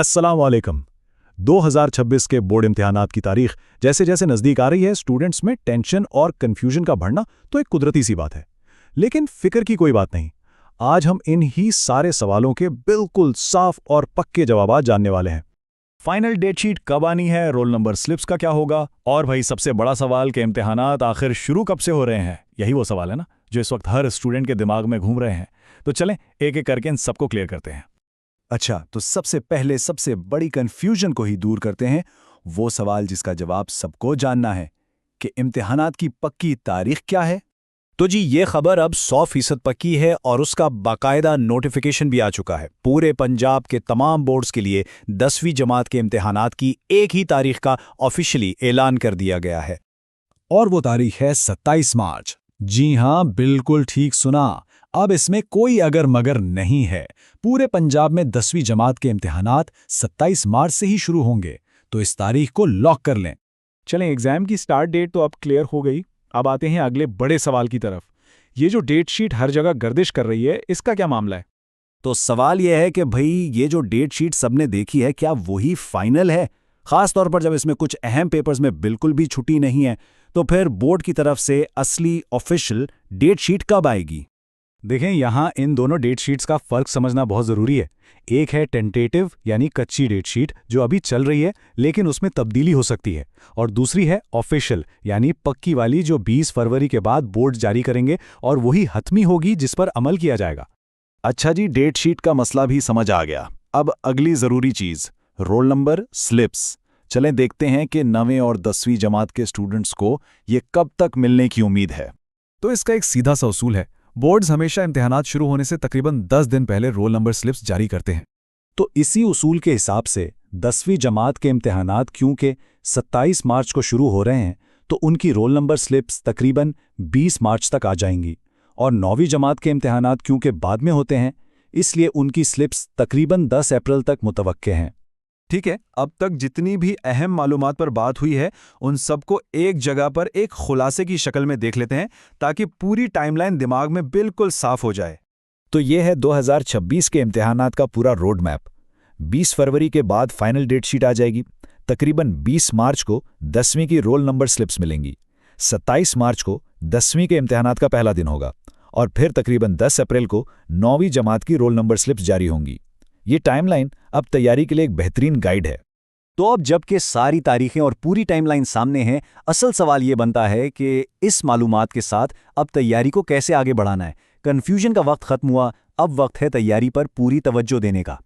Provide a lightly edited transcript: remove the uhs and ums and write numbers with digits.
अस्सलाम वालेकुम। 2026 के बोर्ड इम्तिहानात की तारीख जैसे जैसे नज़दीक आ रही है, स्टूडेंट्स में टेंशन और कन्फ्यूजन का बढ़ना तो एक कुदरती सी बात है। लेकिन फिक्र की कोई बात नहीं। आज हम इन ही सारे सवालों के बिल्कुल साफ और पक्के जवाब जानने वाले हैं। फाइनल डेट शीट कब आनी है, रोल नंबर स्लिप्स का क्या होगा, और भाई सबसे बड़ा सवाल कि इम्तिहानात आखिर शुरू कब से हो रहे हैं। यही वो सवाल है ना जो इस वक्त हर स्टूडेंट के दिमाग में घूम रहे हैं। तो चलें एक एक करके इन सबको क्लियर करते हैं। अच्छा, तो सबसे पहले सबसे बड़ी कंफ्यूजन को ही दूर करते हैं, वो सवाल जिसका जवाब सबको जानना है कि इम्तिहानात की पक्की तारीख क्या है। तो जी ये खबर अब 100% पक्की है और उसका बाकायदा नोटिफिकेशन भी आ चुका है। पूरे पंजाब के तमाम बोर्ड्स के लिए 10वीं जमात के इम्तिहानात की एक ही तारीख का ऑफिशियली ऐलान कर दिया गया है। और वो तारीख है 27 मार्च। जी हाँ, बिल्कुल ठीक सुना। अब इसमें कोई अगर मगर नहीं है। पूरे पंजाब में 10वीं जमात के इम्तिहानात 27 मार्च से ही शुरू होंगे, तो इस तारीख को लॉक कर लें। चलें, एग्जाम की स्टार्ट डेट तो अब क्लियर हो गई। अब आते हैं अगले बड़े सवाल की तरफ। ये जो डेट शीट हर जगह गर्दिश कर रही है, इसका क्या मामला है? तो सवाल यह है कि भाई ये जो डेट शीट सबने देखी है, क्या वही फाइनल है? खास तौर पर जब इसमें कुछ अहम पेपर्स में बिल्कुल भी छुट्टी नहीं है, तो फिर बोर्ड की तरफ से असली ऑफिशियल डेट शीट कब आएगी? देखें, यहाँ इन दोनों डेट शीट्स का फर्क समझना बहुत ज़रूरी है। एक है टेंटेटिव यानी कच्ची डेट शीट जो अभी चल रही है लेकिन उसमें तब्दीली हो सकती है, और दूसरी है ऑफिशियल यानी पक्की वाली जो 20 फरवरी के बाद बोर्ड जारी करेंगे और वही हतमी होगी जिस पर अमल किया जाएगा। अच्छा जी, डेट शीट का मसला भी समझ आ गया। अब अगली ज़रूरी चीज़, रोल नंबर स्लिप्स। चलें देखते हैं कि 9वीं और 10वीं जमात के स्टूडेंट्स को ये कब तक मिलने की उम्मीद है। तो इसका एक सीधा सा उसूल है। बोर्ड्स हमेशा इम्तिहानात शुरू होने से तकरीबन 10 दिन पहले रोल नंबर स्लिप्स जारी करते हैं। तो इसी उसूल के हिसाब से 10वीं जमात के इम्तिहानात क्योंकि 27 मार्च को शुरू हो रहे हैं, तो उनकी रोल नंबर स्लिप्स तकरीबन 20 मार्च तक आ जाएंगी। और 9वीं जमात के इम्तिहानात क्योंकि बाद में होते हैं, इसलिए उनकी स्लिप्स तकरीबन 10 अप्रैल तक मुतवक्के हैं। ठीक है, अब तक जितनी भी अहम मालूमात पर बात हुई है उन सबको एक जगह पर एक खुलासे की शक्ल में देख लेते हैं ताकि पूरी टाइमलाइन दिमाग में बिल्कुल साफ हो जाए। तो ये है 2026 के इम्तिहानात का पूरा रोड मैप। 20 फरवरी के बाद फाइनल डेट शीट आ जाएगी। तकरीबन 20 मार्च को 10वीं की रोल नंबर स्लिप्स मिलेंगी। 27 मार्च को 10वीं के इम्तिहानात का पहला दिन होगा और फिर तकरीबन 10 अप्रैल को 9वीं जमात की रोल नंबर स्लिप्स जारी होंगी। ये टाइमलाइन अब तैयारी के लिए एक बेहतरीन गाइड है। तो अब जबकि सारी तारीखें और पूरी टाइमलाइन सामने हैं, असल सवाल ये बनता है कि इस मालूमात के साथ अब तैयारी को कैसे आगे बढ़ाना है। कन्फ्यूजन का वक्त खत्म हुआ, अब वक्त है तैयारी पर पूरी तवज्जो देने का।